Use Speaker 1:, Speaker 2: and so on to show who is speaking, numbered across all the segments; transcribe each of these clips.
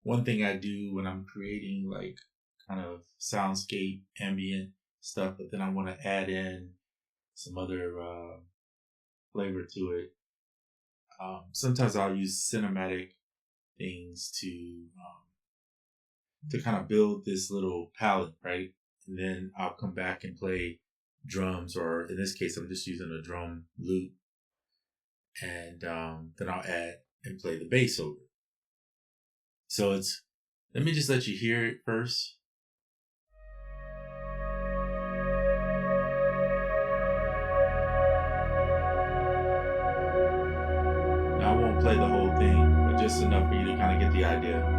Speaker 1: one thing I do when I'm creating like kind of soundscape ambient stuff, but then I want to add in some other flavor to it. Sometimes I'll use cinematic things to kind of build this little palette, right? And then I'll come back and play drums, or in this case, I'm just using a drum loop, and then I'll add and play the bass over it. So let me just let you hear it first. Now I won't play the whole thing, but just enough for you to kind of get the idea.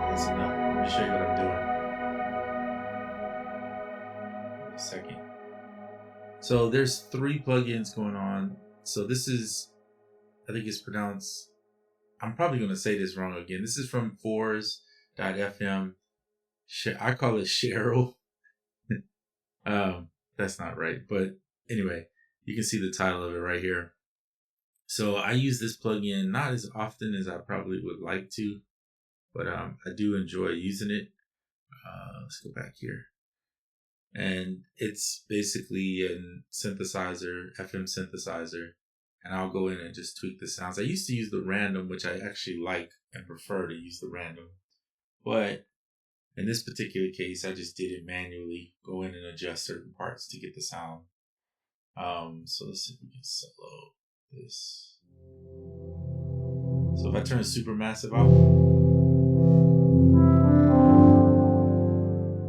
Speaker 1: That's enough. Let me show you what I'm doing. Wait a second. So there's 3 plugins going on. So this is, I think it's pronounced, I'm probably going to say this wrong again. This is from fours.fm. I call it Chiral. That's not right. But anyway, you can see the title of it right here. So I use this plugin not as often as I probably would like to, but I do enjoy using it. Let's go back here. And it's basically a synthesizer, FM synthesizer, and I'll go in and just tweak the sounds. I used to use the random, which I actually like and prefer to use the random, but in this particular case, I just did it manually, go in and adjust certain parts to get the sound. So let's see if we can solo this. So if I turn Supermassive off,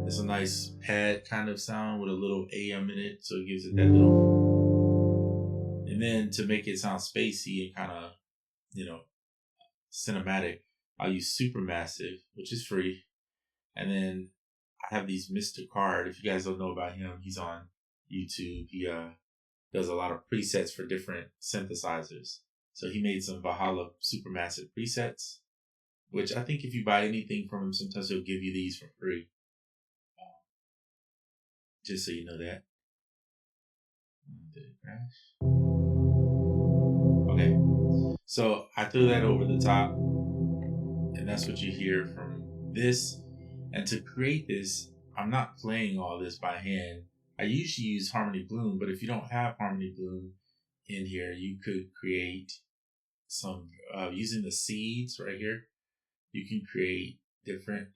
Speaker 1: it's a nice pad kind of sound with a little AM in it, so it gives it that little. And then to make it sound spacey and kind of, cinematic, I'll use Supermassive, which is free. And then I have these Mr. Card. If you guys don't know about him, he's on YouTube. He does a lot of presets for different synthesizers. So he made some Valhalla Supermassive presets, which I think if you buy anything from him, sometimes he'll give you these for free. Just so you know that. Did it crash? Okay. So I threw that over the top, and that's what you hear from this. And to create this, I'm not playing all this by hand. I usually use Harmony Bloom, but if you don't have Harmony Bloom in here, you could create some, using the seeds right here, you can create different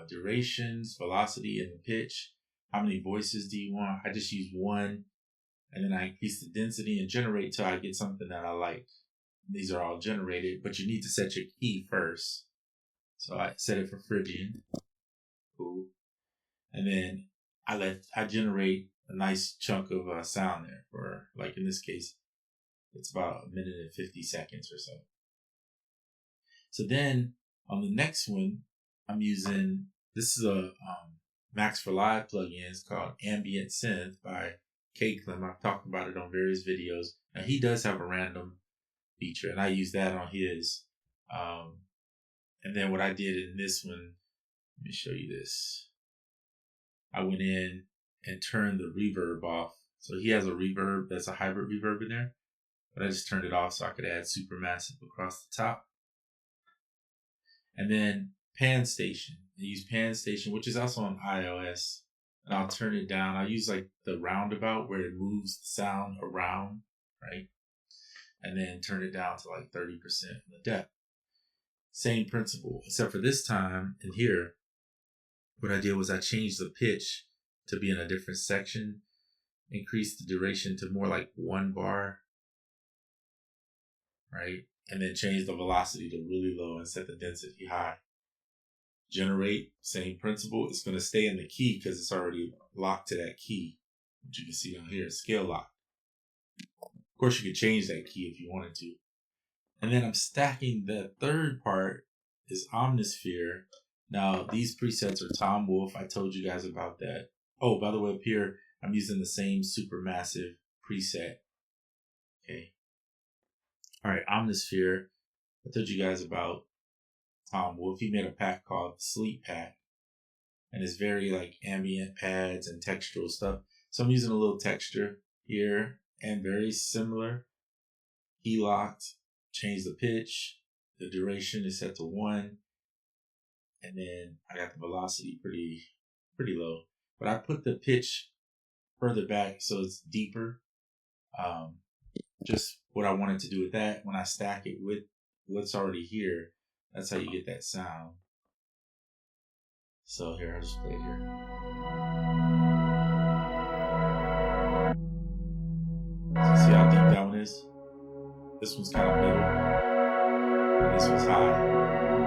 Speaker 1: durations, velocity, and the pitch. How many voices do you want? I just use one, and then I increase the density and generate till I get something that I like. These are all generated, but you need to set your key first. So I set it for Phrygian. Cool. And then I generate a nice chunk of sound there for, like in this case, it's about 1 minute and 50 seconds or so. So then on the next one, I'm using, this is a Max for Live plugin. It's called Ambient Synth by K Clem. I've talked about it on various videos. Now he does have a random feature, and I use that on his. And then what I did in this one, let me show you this. I went in and turned the reverb off. So he has a reverb that's a hybrid reverb in there, but I just turned it off so I could add Supermassive across the top. And then Pan Station. I use Pan Station, which is also on iOS, and I'll turn it down. I use like the roundabout where it moves the sound around, right? And then turn it down to like 30% in the depth. Same principle, except for this time in here, what I did was I changed the pitch to be in a different section, increased the duration to more like 1 bar, right? And then change the velocity to really low and set the density high. Generate, same principle. It's going to stay in the key because it's already locked to that key, which you can see down here, scale lock. Of course, you could change that key if you wanted to. And then I'm stacking the third part is Omnisphere. Now, these presets are Tom Wolf. I told you guys about that. Oh, by the way, up here, I'm using the same Supermassive preset Okay. All right, Omnisphere. I told you guys about Tom Wolf. He made a pack called Sleep Pack, and it's very like ambient pads and textural stuff. So I'm using a little texture here and very similar. Key locked, change the pitch. The duration is set to 1, and then I got the velocity pretty low. But I put the pitch further back so it's deeper. Um, just what I wanted to do with that. When I stack it with what's already here, that's how you get that sound. So here, I'll just play it here. So see how deep that one is? This one's kind of middle, and this one's high.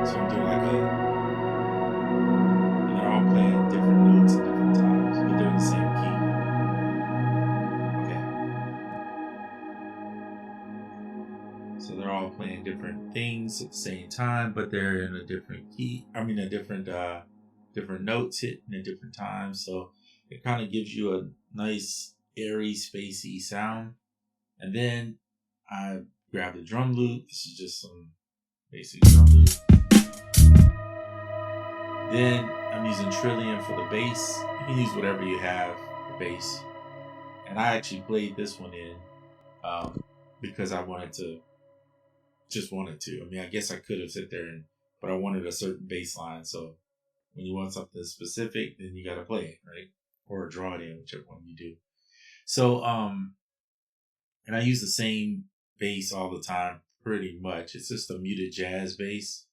Speaker 1: So I'm doing like and they're all playing different notes at different times, but they're in the same key. Okay. So they're all playing different things at the same time, but they're in a different key. I mean, a different notes hitting at different times. So it kind of gives you a nice airy, spacey sound. And then I grabbed a drum loop. This is just some basic drum loop. Then I'm using Trillium for the bass. You can use whatever you have for bass. And I actually played this one in because I wanted to. I mean, I guess I could have sit there but I wanted a certain bass line. So when you want something specific, then you got to play it, right? Or draw it in, whichever one you do. So, and I use the same bass all the time, pretty much. It's just a muted jazz bass.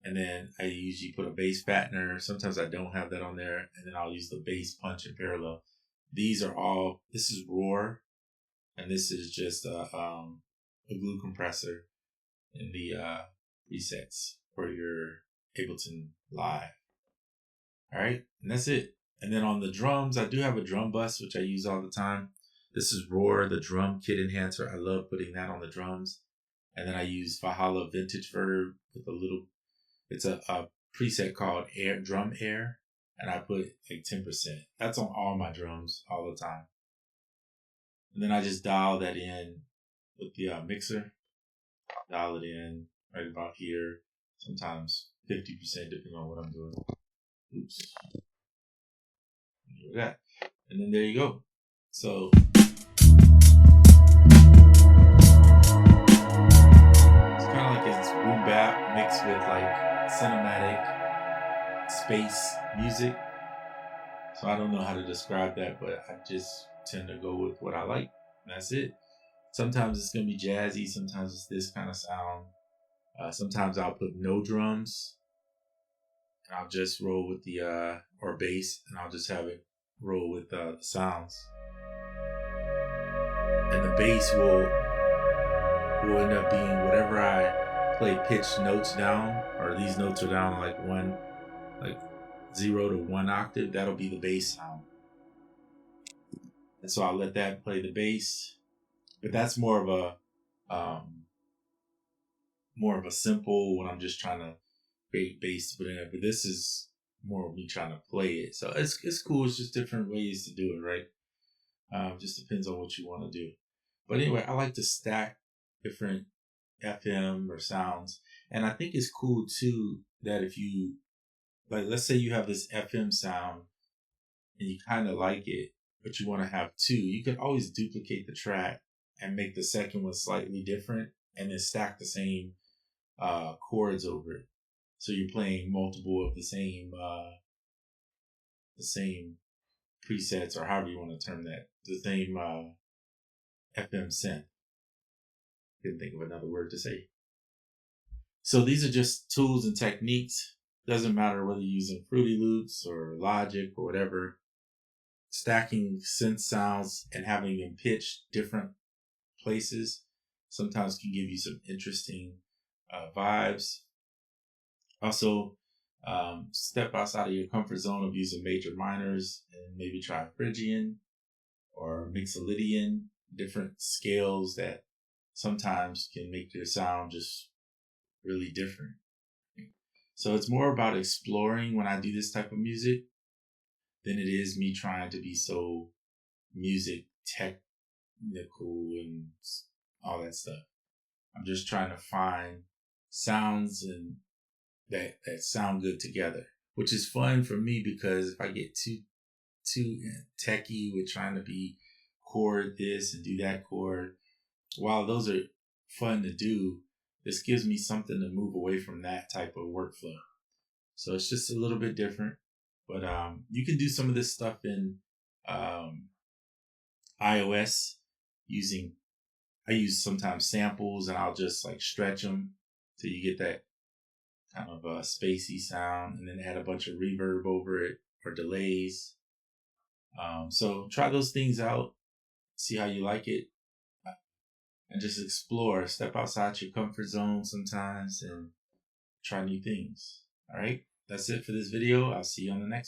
Speaker 1: And then I usually put a bass fattener. Sometimes I don't have that on there. And then I'll use the bass punch in parallel. This is Roar. And this is just a glue compressor in the presets for your Ableton Live. All right. And that's it. And then on the drums, I do have a drum bus, which I use all the time. This is Roar, the drum kit enhancer. I love putting that on the drums. And then I use Valhalla Vintage Verb with it's a preset called Drum Air. And I put like 10%. That's on all my drums all the time. And then I just dial that in with the mixer. Dial it in right about here. Sometimes 50% depending on what I'm doing. Oops. That. And then there you go. So it's kind of like it's boom bap mixed with like cinematic space music. So I don't know how to describe that, but I just tend to go with what I like. And that's it. Sometimes it's gonna be jazzy. Sometimes it's this kind of sound. Sometimes I'll put no drums, and I'll just roll with the or bass, and I'll just have it roll with the sounds. And the bass will end up being whatever I play pitched notes down, or these notes are down like 0 to 1 octave. That'll be the bass sound. And so I'll let that play the bass, but that's more of a simple when I'm just trying to create bass to put in it. But this is more of me trying to play it. So it's cool. It's just different ways to do it, right? Just depends on what you want to do. But anyway, I like to stack different FM or sounds. And I think it's cool too that if you, like, let's say you have this FM sound and you kind of like it, but you want to have two, you could always duplicate the track and make the second one slightly different and then stack the same chords over it. So you're playing multiple of the same presets, or however you want to term that, the same FM synth. Couldn't think of another word to say. So these are just tools and techniques. Doesn't matter whether you're using Fruity Loops or Logic or whatever. Stacking synth sounds and having them pitched different places sometimes can give you some interesting vibes. Also, step outside of your comfort zone of using major minors and maybe try Phrygian or Mixolydian, different scales that sometimes can make your sound just really different. So it's more about exploring when I do this type of music than it is me trying to be so music tech they're cool and all that stuff. I'm just trying to find sounds and that sound good together, which is fun for me because if I get too techie with trying to be chord this and do that chord, while those are fun to do, this gives me something to move away from that type of workflow. So it's just a little bit different, but you can do some of this stuff in iOS using. I use sometimes samples and I'll just like stretch them till you get that kind of a spacey sound, and then add a bunch of reverb over it or delays. So try those things out, see how you like it, and just explore. Step outside your comfort zone sometimes and try new things. All right, that's it for this video. I'll see you on the next one.